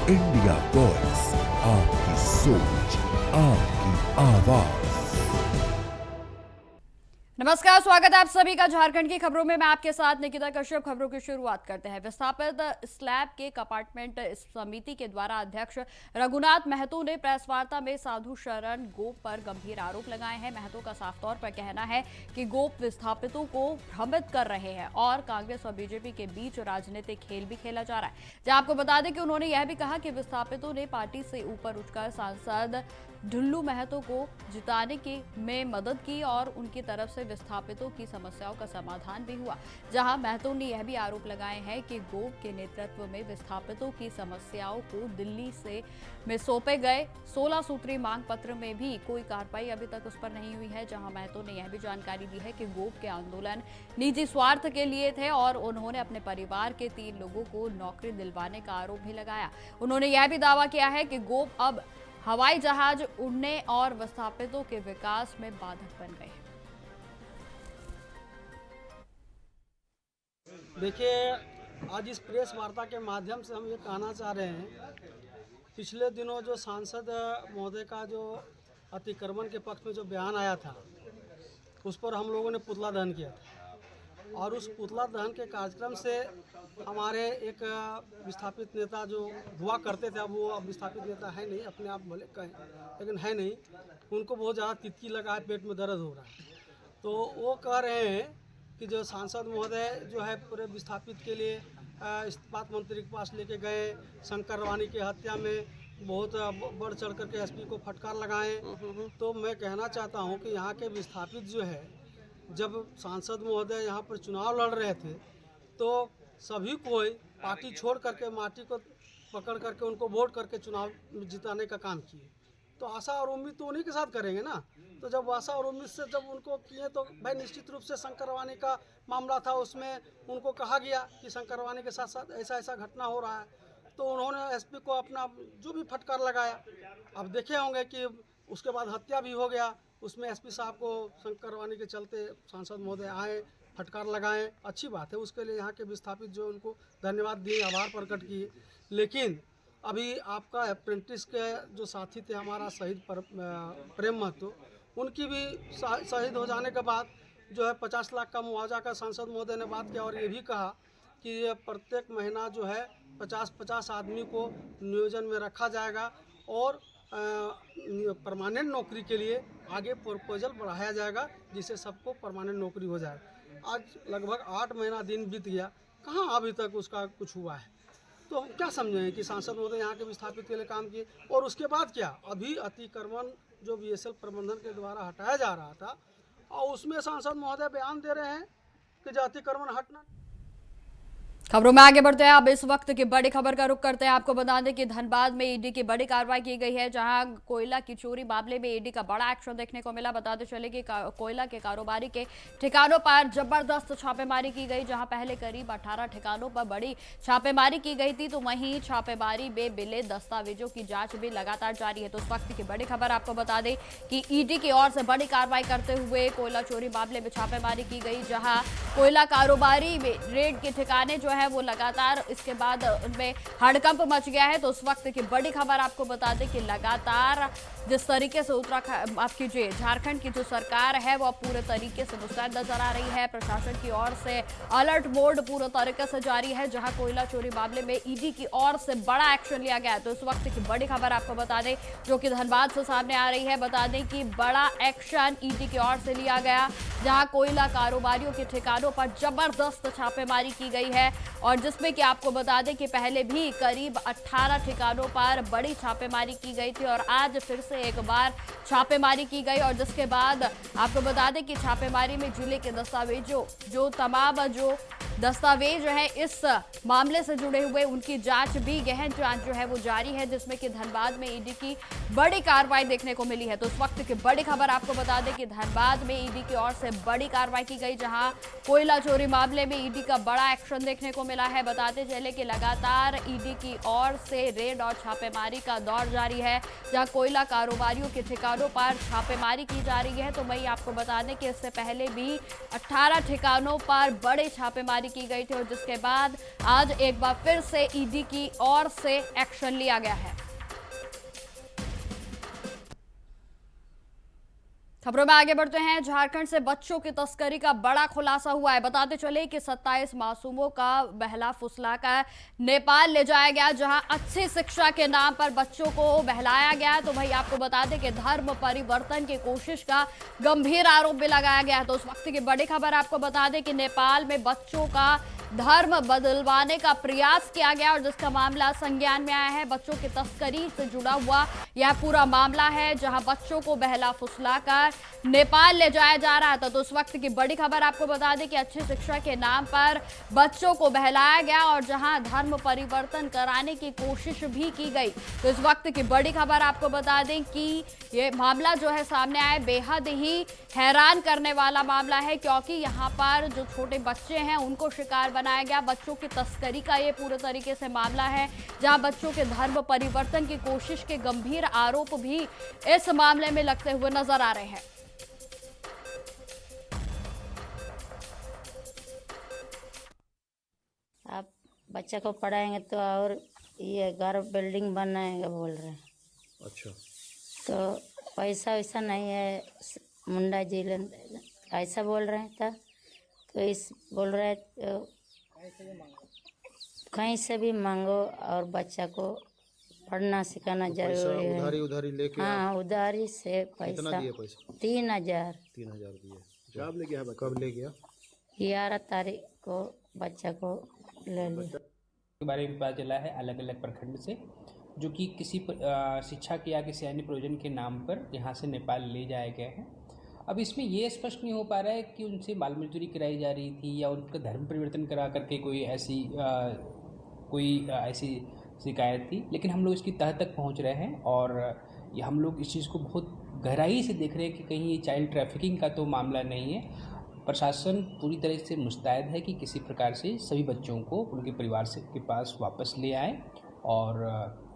India voice, आपकी सोच, आपकी आवाज। नमस्कार, स्वागत है आप सभी का झारखंड की खबरों में। मैं आपके साथ निकिता कश्यप। खबरों की शुरुआत करते हैं। विस्थापित स्लैब के कंपार्टमेंट समिति के द्वारा अध्यक्ष रघुनाथ महतो ने प्रेस वार्ता में साधु शरण गोप पर गंभीर आरोप लगाए हैं। महतो का साफ तौर पर कहना है कि गोप विस्थापितों को भ्रमित कर रहे हैं और कांग्रेस और बीजेपी के बीच राजनीतिक खेल भी खेला जा रहा है। जहां आपको बता दें कि उन्होंने यह भी कहा कि विस्थापितों ने पार्टी से ऊपर उठकर सांसद ढुल्लू महतो को जिताने की में मदद की और उनकी तरफ से विस्थापितों की समस्याओं का समाधान भी हुआ। जहां महतो ने यह भी आरोप लगाए हैं कि गोप के नेतृत्व में विस्थापितों की समस्याओं को दिल्ली में सौंपे गए 16 सूत्री मांग पत्र में भी कोई कार्रवाई अभी तक उस पर नहीं हुई है। जहां महतो ने यह भी जानकारी दी है कि गोप के आंदोलन निजी स्वार्थ के लिए थे और उन्होंने अपने परिवार के 3 लोगों को नौकरी दिलवाने का आरोप भी लगाया। उन्होंने यह भी दावा किया है कि गोप अब हवाई जहाज उड़ने और विस्थापितों के विकास में बाधक बन गए। देखिए, आज इस प्रेस वार्ता के माध्यम से हम ये कहना चाह रहे हैं, पिछले दिनों जो सांसद महोदय का जो अतिक्रमण के पक्ष में जो बयान आया था, उस पर हम लोगों ने पुतला दहन किया था और उस पुतला दहन के कार्यक्रम से हमारे एक विस्थापित नेता जो हुआ करते थे, अब वो अब विस्थापित नेता है नहीं, अपने आप भले कहें लेकिन है नहीं, उनको बहुत ज़्यादा तितकी लगा है, पेट में दर्द हो रहा है। तो वो कह रहे हैं कि जो सांसद महोदय जो है पूरे विस्थापित के लिए इस्पात मंत्री के पास लेके गए, शंकर रवानी की हत्या में बहुत बढ़ चढ़ करके एसपी को फटकार लगाएं। तो मैं कहना चाहता हूं कि यहाँ के विस्थापित जो है, जब सांसद महोदय यहाँ पर चुनाव लड़ रहे थे तो सभी कोई पार्टी छोड़ करके माटी को पकड़ करके उनको वोट करके चुनाव जिताने का काम किए। तो आशा और उम्मीद तो उन्हीं के साथ करेंगे ना। तो जब आशा और उम्मीद से जब उनको किए तो भाई निश्चित रूप से शंकर रवानी का मामला था, उसमें उनको कहा गया कि शंकर रवानी के साथ साथ ऐसा ऐसा घटना हो रहा है, तो उन्होंने एसपी को अपना जो भी फटकार लगाया। अब देखे होंगे कि उसके बाद हत्या भी हो गया, उसमें एसपी साहब को शंकर रवानी के चलते सांसद महोदय आए, फटकार लगाएं, अच्छी बात है। उसके लिए यहाँ के विस्थापित जो उनको धन्यवाद दिए, आभार प्रकट किए। लेकिन अभी आपका अप्रेंटिस के जो साथी थे हमारा शहीद प्रेम महतो, उनकी भी शहीद हो जाने के बाद जो है 50 लाख का मुआवजा का सांसद महोदय ने बात किया और ये भी कहा कि ये प्रत्येक महीना जो है 50-50 आदमी को नियोजन में रखा जाएगा और परमानेंट नौकरी के लिए आगे प्रपोजल बढ़ाया जाएगा, जिससे सबको परमानेंट नौकरी हो जाए। आज लगभग 8 महीना दिन बीत गया, कहाँ अभी तक उसका कुछ हुआ है। तो हम क्या समझें कि सांसद महोदय यहाँ के विस्थापित के लिए काम किए और उसके बाद क्या, अभी अतिक्रमण जो बीएसएल प्रबंधन के द्वारा हटाया जा रहा था और उसमें सांसद महोदय बयान दे रहे हैं कि जो अतिक्रमण हटना। खबरों में आगे बढ़ते हैं। अब इस वक्त की बड़ी खबर का रुख करते हैं। आपको बता दें कि धनबाद में ईडी की बड़ी कार्रवाई की गई है, जहां कोयला की चोरी मामले में ईडी का बड़ा एक्शन देखने को मिला। बताते चले कि कोयला के कारोबारी के ठिकानों पर जबरदस्त छापेमारी की गई, जहां पहले करीब 18 ठिकानों पर बड़ी छापेमारी की गई थी, तो वहीं छापेमारी में मिले दस्तावेजों की जांच भी लगातार जारी है। तो उस वक्त की बड़ी खबर आपको बता दें कि ईडी की ओर से बड़ी कार्रवाई करते हुए कोयला चोरी मामले में छापेमारी की गई, जहां कोयला कारोबारी में रेड के ठिकाने जो है वो लगातार इसके बाद उनमें हड़कंप मच गया है। तो उस वक्त की बड़ी खबर आपको बता दें कि लगातार जिस तरीके से उत्तराखंड माफ कीजिए झारखंड की जो सरकार है वो पूरे तरीके से मुस्तैद नजर आ रही है। प्रशासन की ओर से अलर्ट मोड पूरे तरीके से जारी है, जहां कोयला चोरी मामले में ईडी की ओर से बड़ा एक्शन लिया गया है। तो इस वक्त की बड़ी खबर आपको बता दें जो कि धनबाद से सामने आ रही है। बता दें कि बड़ा एक्शन ईडी की ओर से लिया गया, जहां कोयला कारोबारियों के ठिकानों पर जबरदस्त छापेमारी की गई है और जिसमें कि आपको बता दें कि पहले भी करीब 18 ठिकानों पर बड़ी छापेमारी की गई थी और आज फिर से एक बार छापेमारी की गई। और जिसके बाद आपको बता दें कि छापेमारी में जिले के दस्तावेजों जो तमाम जो दस्तावेज है इस मामले से जुड़े हुए उनकी जांच भी गहन जांच जो है वो जारी है, जिसमें कि धनबाद में ईडी की बड़ी कार्रवाई देखने को मिली है। तो उस वक्त की बड़ी खबर आपको बता दें कि धनबाद में ईडी की ओर से बड़ी कार्रवाई की गई, जहां कोयला चोरी मामले में ईडी का बड़ा एक्शन देखने को मिला है। बताते चले कि लगातार ईडी की ओर से रेड और छापेमारी का दौर जारी है, जहां कोयला कारोबारियों के ठिकानों पर छापेमारी की जा रही है। तो वही आपको बता दें कि इससे पहले भी 18 ठिकानों पर बड़े छापेमारी जारी की गई थी और जिसके बाद आज एक बार फिर से ईडी की ओर से एक्शन लिया गया है। खबरों में आगे बढ़ते हैं। झारखंड से बच्चों की तस्करी का बड़ा खुलासा हुआ है। बताते चले कि 27 मासूमों का बहला फुसलाकर नेपाल ले जाया गया, जहां अच्छी शिक्षा के नाम पर बच्चों को बहलाया गया। तो भाई आपको बता दें कि धर्म परिवर्तन की कोशिश का गंभीर आरोप भी लगाया गया है। तो उस वक्त की बड़ी खबर आपको बता दें कि नेपाल में बच्चों का धर्म बदलवाने का प्रयास किया गया और जिसका मामला संज्ञान में आया है। बच्चों की तस्करी से जुड़ा हुआ यह पूरा मामला है, जहां बच्चों को बहला फुसलाकर नेपाल ले जाया जा रहा था। तो उस वक्त की बड़ी खबर आपको बता दें कि अच्छी शिक्षा के नाम पर बच्चों को बहलाया गया और जहां धर्म परिवर्तन कराने की कोशिश भी की गई। तो इस वक्त की बड़ी खबर आपको बता दें कि ये मामला जो है सामने आया, बेहद ही हैरान करने वाला मामला है, क्योंकि यहाँ पर जो छोटे बच्चे हैं उनको शिकार बनाया गया। बच्चों की तस्करी का ये पूरे तरीके से मामला है, जहां बच्चों के धर्म परिवर्तन की कोशिश के गंभीर आरोप भी इस मामले में लगते हुए नजर आ रहे हैं। आप बच्चा को पढ़ाएंगे तो और ये घर बिल्डिंग बनाएंगे बोल रहे हैं। अच्छा, तो पैसा वैसा नहीं है, मुंडा जी ऐसा बोल रहे हैं था। तो इस बोल रहे तो कहीं से भी मांगो और बच्चा को पढ़ना सिखाना जरूरी है। उधारी लेके हाँ, उधारी से कितना पैसा दिए पैसा? 3000 दिए। कब ले गया? कब ले गया? 11 तारीख को बच्चा को ले लिया। के बारे में पता चला है अलग अलग प्रखंड से, जो कि किसी शिक्षा के या किसी अन्य प्रयोजन के नाम पर यहाँ से नेपाल ले जाया गया है। अब इसमें ये स्पष्ट नहीं हो पा रहा है कि उनसे बाल मजदूरी कराई जा रही थी या उनका धर्म परिवर्तन करा करके कोई ऐसी शिकायत थी, लेकिन हम लोग इसकी तह तक पहुँच रहे हैं और ये हम लोग इस चीज़ को बहुत गहराई से देख रहे हैं कि कहीं ये चाइल्ड ट्रैफिकिंग का तो मामला नहीं है। प्रशासन पूरी तरह से मुस्तैद है कि किसी प्रकार से सभी बच्चों को उनके परिवार से के पास वापस ले आए और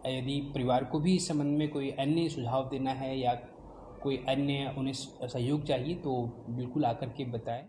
यदि परिवार को भी इस संबंध में कोई अन्य सुझाव देना है या कोई अन्य उन्हें सहयोग चाहिए तो बिल्कुल आकर के बताएं।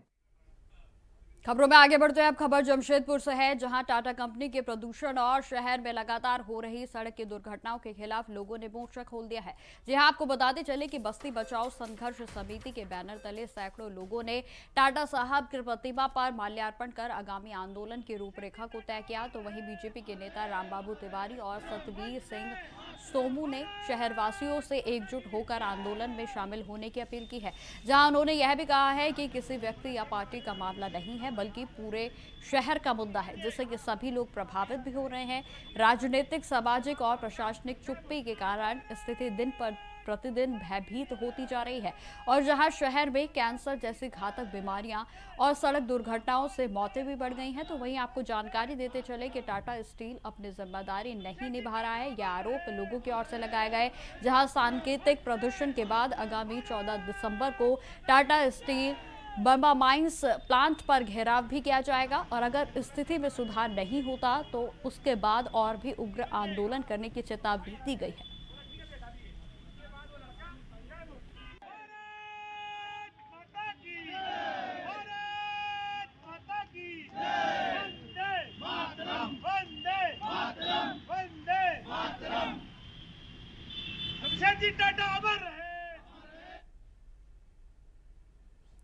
खबरों में आगे बढ़ते हैं। अब खबर जमशेदपुर से है, जहां टाटा कंपनी के प्रदूषण और शहर में लगातार हो रही सड़क की दुर्घटनाओं के खिलाफ लोगों ने मोर्चा खोल दिया है। जी हां, आपको बताते चले कि बस्ती बचाओ संघर्ष समिति के बैनर तले सैकड़ों लोगों ने टाटा साहब की प्रतिमा पर माल्यार्पण कर आगामी आंदोलन की रूपरेखा को तय किया। तो वहीं बीजेपी के नेता रामबाबू तिवारी और सतवीर सिंह सोमू ने शहरवासियों से एकजुट होकर आंदोलन में शामिल होने की अपील की है, जहां उन्होंने यह भी कहा है कि किसी व्यक्ति या पार्टी का मामला नहीं है बल्कि पूरे शहर का मुद्दा है, जिससे कि सभी लोग प्रभावित भी हो रहे हैं। राजनीतिक, सामाजिक और प्रशासनिक चुप्पी के कारण स्थिति दिन पर प्रतिदिन भयभीत होती जा रही है और जहां शहर में कैंसर जैसी घातक बीमारियां और सड़क दुर्घटनाओं से मौतें भी बढ़ गई हैं, तो वहीं आपको जानकारी देते चले कि टाटा स्टील अपनी जिम्मेदारी नहीं निभा रहा है। यह आरोप लोगों की ओर से लगाए गए, जहां सांकेतिक प्रदूषण के बाद आगामी 14 दिसंबर को Tata steel Burma mines plant पर घेराव भी किया जाएगा और अगर स्थिति में सुधार नहीं होता तो उसके बाद और भी उग्र आंदोलन करने की चेतावनी दी गई है।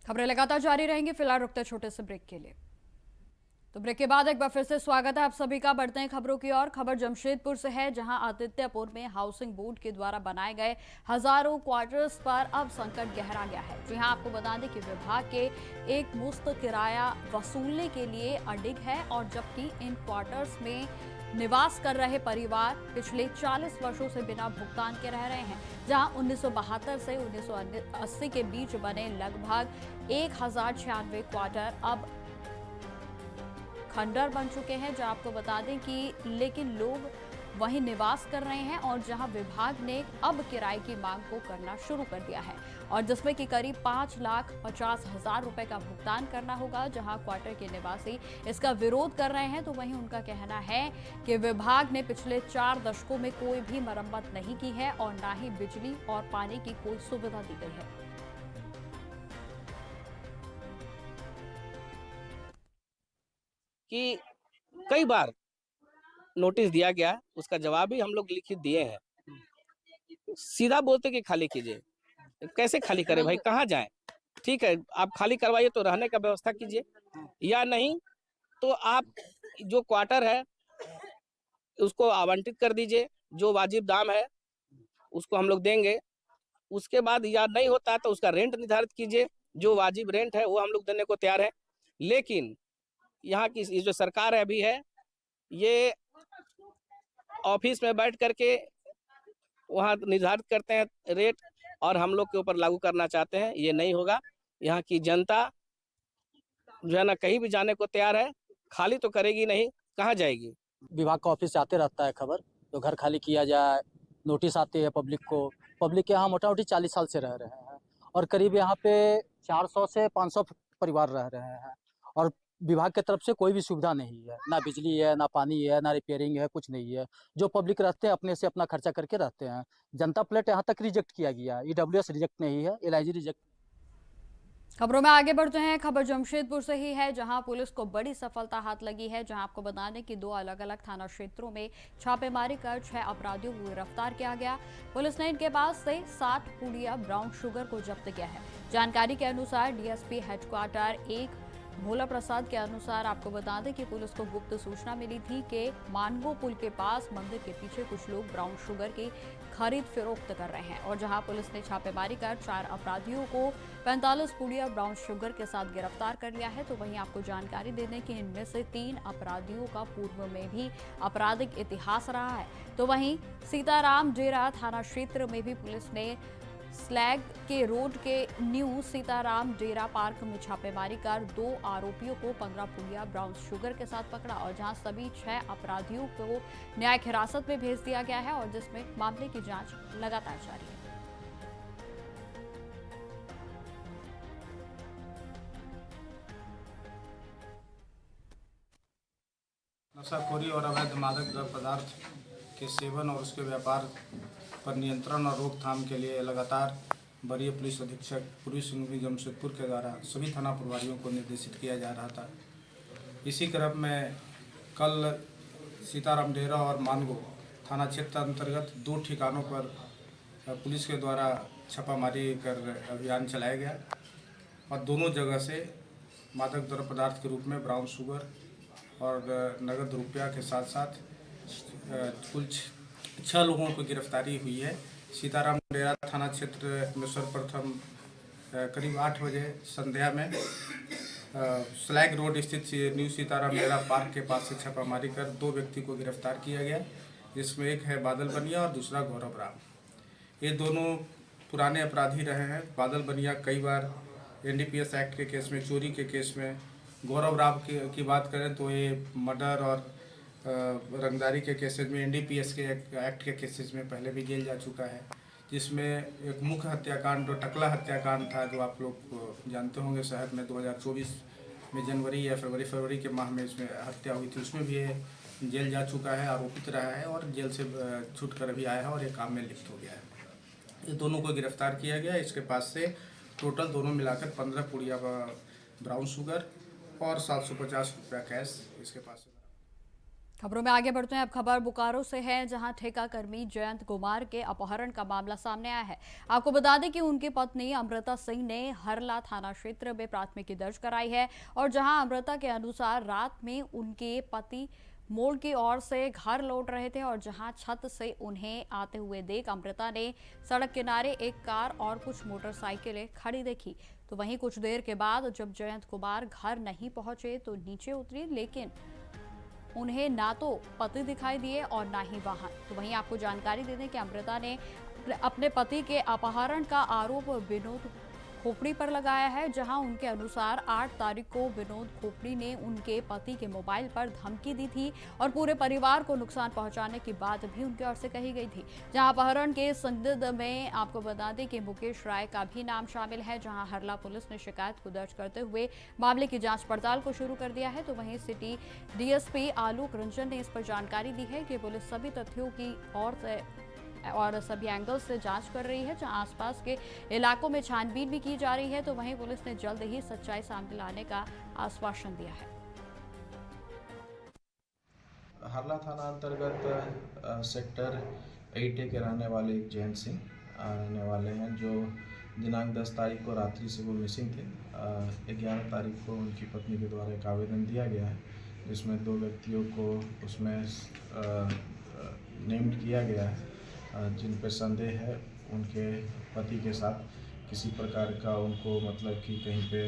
खबरें लगातार जारी रहेंगी, फिलहाल रुकते छोटे से ब्रेक के लिए। तो ब्रेक के बाद एक बार फिर से स्वागत है आप सभी का। बढ़ते हैं खबरों की ओर। खबर जमशेदपुर से है, जहां आदित्यपुर में हाउसिंग बोर्ड के द्वारा बनाए गए हजारों क्वार्टर्स पर अब संकट गहरा गया है। जी हां, आपको बता दें कि विभाग के एक मुफ्त किराया वसूलने के लिए अडिग है और जबकि इन क्वार्टर्स में निवास कर रहे परिवार पिछले 40 वर्षों से बिना भुगतान के रह रहे हैं, जहां 1972 से 1980 के बीच बने लगभग 1096 क्वार्टर अब खंडर बन चुके हैं। जहां आपको बता दें कि लेकिन लोग वहीं निवास कर रहे हैं और जहां विभाग ने अब किराए की मांग को करना शुरू कर दिया है और जिसमें कि करीब 5,50,000 रुपए का भुगतान करना होगा। जहां क्वार्टर के निवासी इसका विरोध कर रहे हैं, तो वहीं उनका कहना है कि विभाग ने पिछले 4 दशकों में कोई भी मरम्मत नहीं की है और ना ही बिजली और पानी की कोई सुविधा दी गई है। कि कई बार नोटिस दिया गया, उसका जवाब भी हम लोग लिखित दिए हैं। सीधा बोलते कि खाली कीजिए, कैसे खाली करें भाई, कहाँ जाएं? ठीक है, आप खाली करवाइए तो रहने का व्यवस्था कीजिए, या नहीं तो आप जो क्वार्टर है उसको आवंटित कर दीजिए, जो वाजिब दाम है उसको हम लोग देंगे। उसके बाद या नहीं होता है तो उसका रेंट निर्धारित कीजिए, जो वाजिब रेंट है वो हम लोग देने को तैयार है। लेकिन यहाँ की ये जो सरकार है अभी है, ये ऑफिस में बैठ करके वहाँ निर्धारित करते हैं रेट और हम लोग के ऊपर लागू करना चाहते हैं। ये नहीं होगा। यहाँ की जनता जो है ना कहीं भी जाने को तैयार है, खाली तो करेगी नहीं, कहाँ जाएगी। विभाग का ऑफिस से आते रहता है खबर, तो घर खाली किया जाए, नोटिस आती है पब्लिक को। पब्लिक के यहाँ मोटा मोटी 40 साल से रह रहे हैं और करीब यहाँ पे 400 से 500 परिवार रह रहे हैं और विभाग की तरफ से कोई भी सुविधा नहीं है, ना बिजली है, ना पानी है, ना रिपेयरिंग है, कुछ नहीं है। जो पब्लिक रहते हैं अपने से अपना खर्चा करके रहते हैं। जनता प्लेट यहाँ तक रिजेक्ट किया गया, EWS रिजेक्ट नहीं है, LIG रिजेक्ट। खबरों में आगे बढ़ते हैं। खबर जमशेदपुर से ही है, जहां पुलिस को बड़ी सफलता हाथ लगी है। जहां आपको बता दें कि 2 अलग अलग थाना क्षेत्रों में छापेमारी कर 6 अपराधियों को गिरफ्तार किया गया। पुलिस ने इनके पास से 60 पुड़िया ब्राउन शुगर को जब्त किया है। जानकारी के अनुसार DSP हेडक्वार्टर 1 भोला प्रसाद के अनुसार आपको बता दें कि पुलिस को गुप्त सूचना मिली थी कि मानगो पुल के पास मंदिर के पीछे कुछ लोग ब्राउन शुगर की खरीद फरोख्त कर रहे हैं और जहां पुलिस ने छापेमारी कर 4 अपराधियों को 45 पुड़िया ब्राउन शुगर के साथ गिरफ्तार कर लिया है। तो वहीं आपको जानकारी दे दें कि इनमें से 3 अपराधियों का पूर्व में भी आपराधिक इतिहास रहा है। तो वहीं सीताराम डेरा थाना क्षेत्र में भी पुलिस ने स्लैग के रोड के न्यू सीताराम डेरा पार्क में छापेमारी कर 2 आरोपियों को 15 पुड़िया ब्राउन शुगर के साथ पकड़ा और जहां सभी 6 अपराधियों को न्यायिक हिरासत में भेज दिया गया है और जिसमें मामले की जांच लगातार जारी है। नशाखोरी और अवैध मादक द्रव्य पदार्थ के सेवन और उसके व्यापार पर नियंत्रण और रोकथाम के लिए लगातार वरीय पुलिस अधीक्षक पूर्वी सिंहभूम जमशेदपुर के द्वारा सभी थाना प्रभारियों को निर्देशित किया जा रहा था। इसी क्रम में कल सीताराम डेरा और मानगो थाना क्षेत्र अंतर्गत 2 ठिकानों पर पुलिस के द्वारा छापामारी कर अभियान चलाया गया और दोनों जगह से मादक द्रव्य पदार्थ के रूप में ब्राउन शुगर और नगद रुपया के साथ साथ कुल 6 लोगों को गिरफ्तारी हुई है। सीताराम डेरा थाना क्षेत्र में सर्वप्रथम करीब 8 बजे संध्या में स्लैग रोड स्थित न्यू सीताराम डेरा पार्क के पास से छापामारी कर 2 व्यक्ति को गिरफ्तार किया गया, जिसमें एक है बादल बनिया और दूसरा गौरव राम। ये दोनों पुराने अपराधी रहे हैं। बादल बनिया कई बार NDPS एक्ट के केस में, चोरी के केस में, गौरव राम की बात करें तो ये मर्डर और रंगदारी के केसेस में, NDPS के एक्ट के केसेस में पहले भी जेल जा चुका है, जिसमें एक मुख्य हत्याकांड जो टकला हत्याकांड था, जो आप लोग जानते होंगे शहर में 2024 में जनवरी या फरवरी के माह में इसमें हत्या हुई थी, उसमें भी ये जेल जा चुका है, आरोपित रहा है और जेल से छूट कर भी आया है और एक काम में लिप्त हो गया है। ये दोनों को गिरफ्तार किया गया। इसके पास से टोटल दोनों मिलाकर 15 पुड़िया ब्राउन शुगर और 750 रुपया कैश इसके पास से। खबरों में आगे बढ़ते हैं। अब खबर बोकारो से है, जहां ठेका कर्मी जयंत कुमार के अपहरण का मामला सामने आया है। आपको बता दें कि उनकी पत्नी अमृता सिंह ने हरला थाना क्षेत्र में प्राथमिकी दर्ज कराई है और जहां अमृता के अनुसार रात में उनके पति मोड़ की ओर से घर लौट रहे थे और जहां छत से उन्हें आते हुए देख अमृता ने सड़क किनारे एक कार और कुछ मोटरसाइकिलें खड़ी देखी। तो वहीं कुछ देर के बाद जब जयंत कुमार घर नहीं पहुंचे तो नीचे उतरी, लेकिन उन्हें ना तो पति दिखाई दिए और ना ही वाहन। तो वहीं आपको जानकारी दे दें कि अमृता ने अपने पति के अपहरण का आरोप विनोद खोपड़ी पर लगाया है, जहां उनके अनुसार 8 तारीख को विनोद खोपड़ी ने उनके पति के मोबाइल पर धमकी दी थी और पूरे परिवार को नुकसान पहुंचाने की बात भी उनकी ओर से कही गई थी। जहां अपहरण के संदिग्ध में आपको बता दें कि मुकेश राय का भी नाम शामिल है, जहां हरला पुलिस ने शिकायत को दर्ज करते हुए मामले की जांच पड़ताल को शुरू कर दिया है। तो वहीं सिटी DSP आलोक रंजन ने इस पर जानकारी दी है कि पुलिस सभी तथ्यों की और सभी एंगल से जांच कर रही है, जहां आसपास के इलाकों में छानबीन भी की जा रही है। तो वहीं पुलिस ने जल्द ही सच्चाई सामने लाने का आश्वासन दिया है। हारला थाना अंतर्गत सेक्टर 8A के रहने वाले एक जैन सिंह रहने वाले हैं, जो दिनांक 10 तारीख को रात्रि से वो मिसिंग थे। 11 तारीख को उनकी पत्नी के द्वारा एक आवेदन दिया गया है, जिसमें 2 व्यक्तियों को उसमें नेम्ड किया गया है, जिन पर संदेह है उनके पति के साथ किसी प्रकार का उनको मतलब कि कहीं पे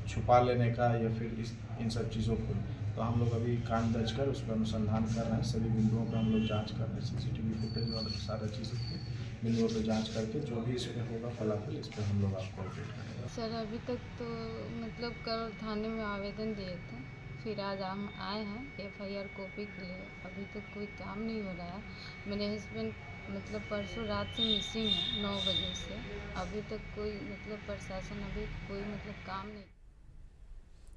छुपा लेने का या फिर इन सब चीज़ों को। तो हम लोग अभी कांड दर्ज कर उस पर अनुसंधान कर रहे हैं। सभी बिंदुओं पर हम लोग जांच कर रहे हैं, CCTV फुटेज और सारा चीज़ों के बिंदुओं पर जांच करके जो भी इसमें होगा फलाफल इस पर हम लोग आपको अपडेट करेंगे। सर अभी तक तो मतलब कल थाने में आवेदन दिए थे, फिर आज हम आए हैं FIR कॉपी के लिए। अभी तक कोई काम नहीं हो रहा है। मेरे हस्बैंड मतलब परसों रात से मिसिंग है 9 बजे से। अभी तक कोई मतलब प्रशासन अभी कोई मतलब काम नहीं।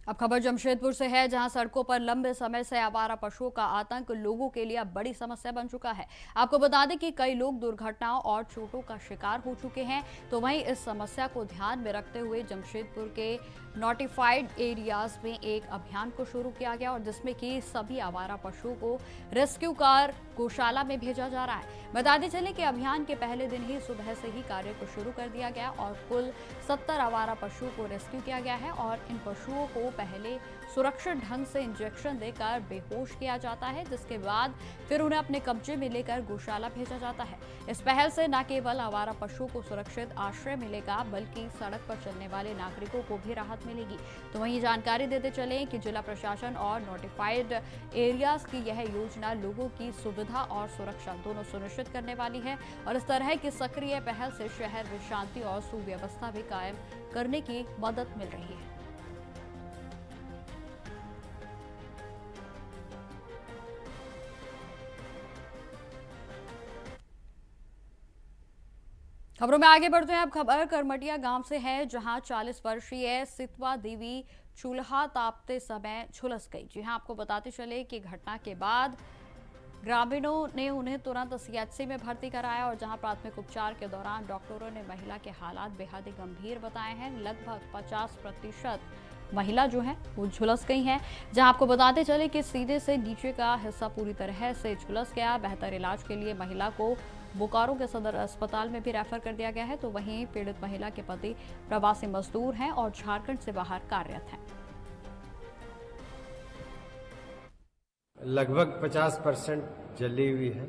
अब खबर जमशेदपुर से है, जहां सड़कों पर लंबे समय से आवारा पशुओं का आतंक लोगों के लिए अब बड़ी समस्या बन चुका है। आपको बता दें कि कई लोग दुर्घटनाओं और चोटों का शिकार हो चुके हैं। तो वहीं इस समस्या को ध्यान में रखते हुए जमशेदपुर के नोटिफाइड एरियाज में एक अभियान को शुरू किया गया और जिसमें कि सभी आवारा पशुओं को रेस्क्यू कर गौशाला में भेजा जा रहा है। बताते चले कि अभियान के पहले दिन ही सुबह से ही कार्य को शुरू कर दिया गया और कुल 70 आवारा पशुओं को रेस्क्यू किया गया है और इन पशुओं को पहले सुरक्षित ढंग से इंजेक्शन देकर बेहोश किया जाता है, जिसके बाद फिर उन्हें अपने कब्जे में लेकर गौशाला भेजा जाता है। इस पहल से न केवल आवारा पशुओं को सुरक्षित आश्रय मिलेगा, बल्कि सड़क पर चलने वाले नागरिकों को भी राहत मिलेगी। तो वहीं जानकारी देते चले कि जिला प्रशासन और नोटिफाइड एरियाज की यह योजना लोगों की सुविधा और सुरक्षा दोनों सुनिश्चित करने वाली है और इस तरह की सक्रिय पहल से शहर में शांति और सुव्यवस्था भी कायम करने की मदद मिल रही है। खबरों में आगे बढ़ते हैं। अब खबर करमटिया गांव से है, जहां 40 वर्षीय सितवा देवी चूल्हा तापते समय झुलस गई। जी हां, आपको बताते चले कि घटना के बाद ग्रामीणों ने उन्हें तुरंत CHC में भर्ती कराया और जहां प्राथमिक उपचार के दौरान डॉक्टरों ने महिला के हालात बेहद गंभीर बताए हैं। लगभग 50% महिला जो है वो झुलस गई हैं। जहां आपको बताते चले कि सीधे से नीचे का हिस्सा पूरी तरह से झुलस गया। बेहतर इलाज के लिए महिला को बोकारो के सदर अस्पताल में भी रेफर कर दिया गया है। तो वहीं पीड़ित महिला के पति प्रवासी मजदूर हैं और झारखंड से बाहर कार्यरत हैं। लगभग 50% जली हुई है।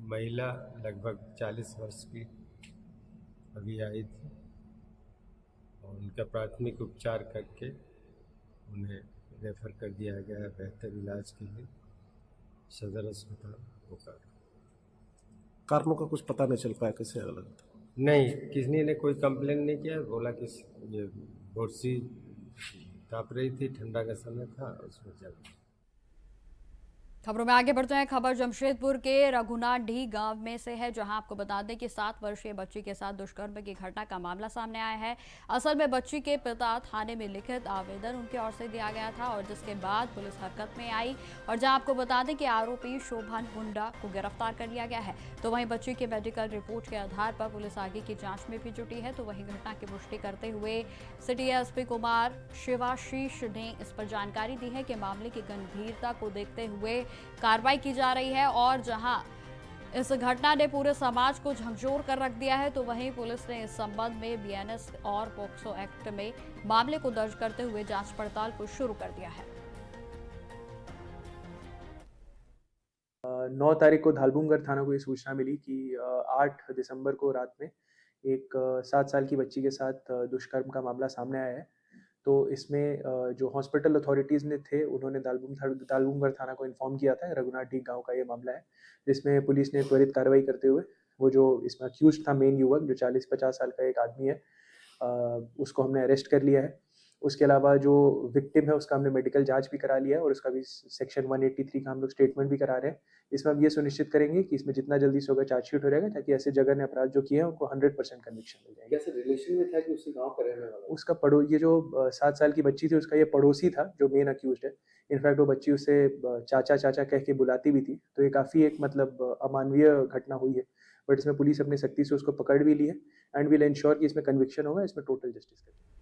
महिला लगभग 40 वर्ष की अभी आई थी और उनका प्राथमिक उपचार करके उन्हें रेफर कर दिया गया है बेहतर इलाज के लिए सदर अस्पताल बोकारो। कारणों का कुछ पता नहीं चल पाया कैसे अलग? नहीं, किसी ने कोई कंप्लेन नहीं किया। बोला कि ये बोरसी ताप रही थी, ठंडा का समय था, उसमें जल। खबरों में आगे बढ़ते हैं। खबर जमशेदपुर के रघुनाथडीह गांव में से है, जहां आपको बता दें कि 7 वर्षीय बच्ची के साथ दुष्कर्म की घटना का मामला सामने आया है। असल में बच्ची के पिता थाने में लिखित आवेदन उनकी ओर से दिया गया था और जिसके बाद पुलिस हरकत में आई और जहां आपको बता दें कि आरोपी शोभन हुंडा को गिरफ्तार कर लिया गया है। तो वहीं बच्ची की मेडिकल रिपोर्ट के आधार पर पुलिस आगे की जाँच में भी जुटी है। तो वहीं घटना की पुष्टि करते हुए सिटी SP कुमार शिवाशीष ने इस पर जानकारी दी है कि मामले की गंभीरता को देखते हुए कार्रवाई की जा रही है और जहां इस घटना ने पूरे समाज को झकझोर कर रख दिया है। तो वहीं पुलिस ने इस संबंध में BNS और पोक्सो एक्ट में मामले को दर्ज करते हुए जांच पड़ताल को शुरू कर दिया है। 9 तारीख को धालबुंगर थाना को ये सूचना मिली कि 8 दिसंबर को रात में एक 7 साल की बच्ची के साथ दुष्कर्म का मामला सामने आया है। तो इसमें जो हॉस्पिटल अथॉरिटीज़ ने थे उन्होंने धालबुंगर थाना को इन्फॉर्म किया था। रघुनाथडीह गांव का ये मामला है, जिसमें पुलिस ने त्वरित कार्रवाई करते हुए वो जो इसमें अक्यूज था मेन युवक जो 40-50 साल का एक आदमी है, उसको हमने अरेस्ट कर लिया है। उसके अलावा जो विक्टिम है उसका हमने मेडिकल जांच भी करा लिया है और उसका भी सेक्शन 183 का हम लोग स्टेटमेंट भी करा रहे हैं। इसमें हम ये सुनिश्चित करेंगे कि इसमें जितना जल्दी से होगा चार्जशीट हो जाएगा, ताकि ऐसे जघन्य अपराध जो किए हैं उनको 100% कन्विक्शन मिल जाएगा। कैसे रिलेशन में था कि उसी गांव का रहने वाला? उसका ये जो 7 साल की बच्ची थी उसका ये पड़ोसी था जो मेन अक्यूज्ड है। इनफैक्ट वो बच्ची उससे चाचा चाचा कह के बुलाती भी थी। तो ये काफ़ी एक मतलब अमानवीय घटना हुई है, बट इसमें पुलिस अपनी सख्ती से उसको पकड़ भी ली है एंड विल इंश्योर कि इसमें कन्विक्शन होगा, इसमें टोटल जस्टिस करेगी।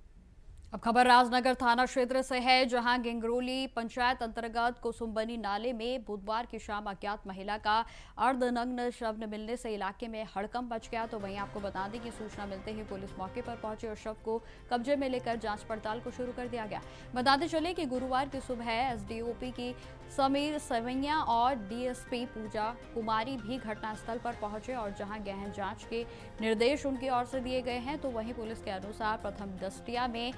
अब खबर राजनगर थाना क्षेत्र से है, जहां गिंगरोली पंचायत अंतर्गत कुसुम्बनी नाले में बुधवार की शाम अज्ञात महिला का अर्धनग्न शव मिलने से इलाके में हड़कंप मच गया। तो वहीं आपको बता दें कि सूचना मिलते ही पुलिस मौके पर पहुंची और शव को कब्जे में लेकर जांच पड़ताल को शुरू कर दिया गया। बताते चले कि गुरुवार की सुबह एसडीओपी की समीर सवैया और डीएसपी पूजा कुमारी भी घटनास्थल पर पहुंचे और जहां गहन जांच के निर्देश उनकी ओर से दिए गए हैं। तो वहीं पुलिस के अनुसार प्रथम दृष्टया में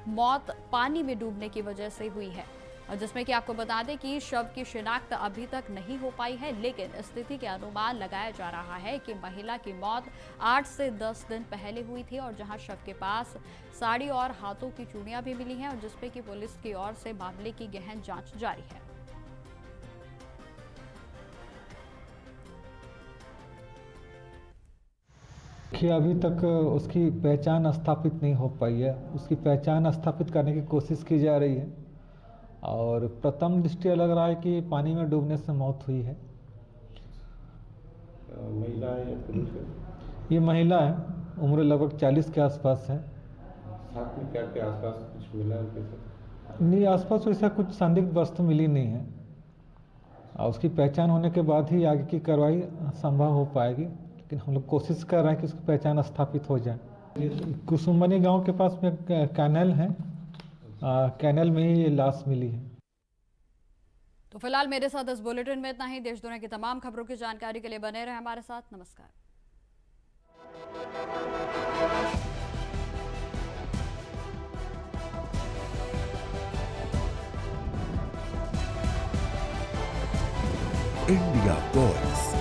मौत पानी में डूबने की वजह से हुई है, और जिसमें कि आपको बता दें कि शव की शिनाख्त अभी तक नहीं हो पाई है, लेकिन स्थिति के अनुमान लगाया जा रहा है कि महिला की मौत 8 से 10 दिन पहले हुई थी, और जहां शव के पास साड़ी और हाथों की चूड़ियां भी मिली हैं, और जिसमें कि पुलिस की ओर से मामले की गहन जांच जारी है। कि अभी तक उसकी पहचान स्थापित नहीं हो पाई है। उसकी पहचान स्थापित करने की कोशिश की जा रही है और प्रथम दृष्टया लग रहा है कि पानी में डूबने से मौत हुई है। महिला है या पुरुष है? ये महिला है, उम्र लगभग 40 के आसपास है। साथ में क्या के आसपास कुछ मिला उनके साथ? नहीं, आसपास वैसा कुछ संदिग्ध वस्तु मिली नहीं है, और उसकी पहचान होने के बाद ही आगे की कार्रवाई संभव हो पाएगी, लेकिन हम लोग कोशिश कर रहे हैं कि उसकी पहचान स्थापित हो जाए। कुसुम्बनी गांव के पास में कैनल है, कैनल में ही ये लाश मिली है। तो फिलहाल मेरे साथ इस बुलेटिन में इतना ही। देश दुनिया की तमाम खबरों की जानकारी के लिए बने रहे हमारे साथ। नमस्कार। India voice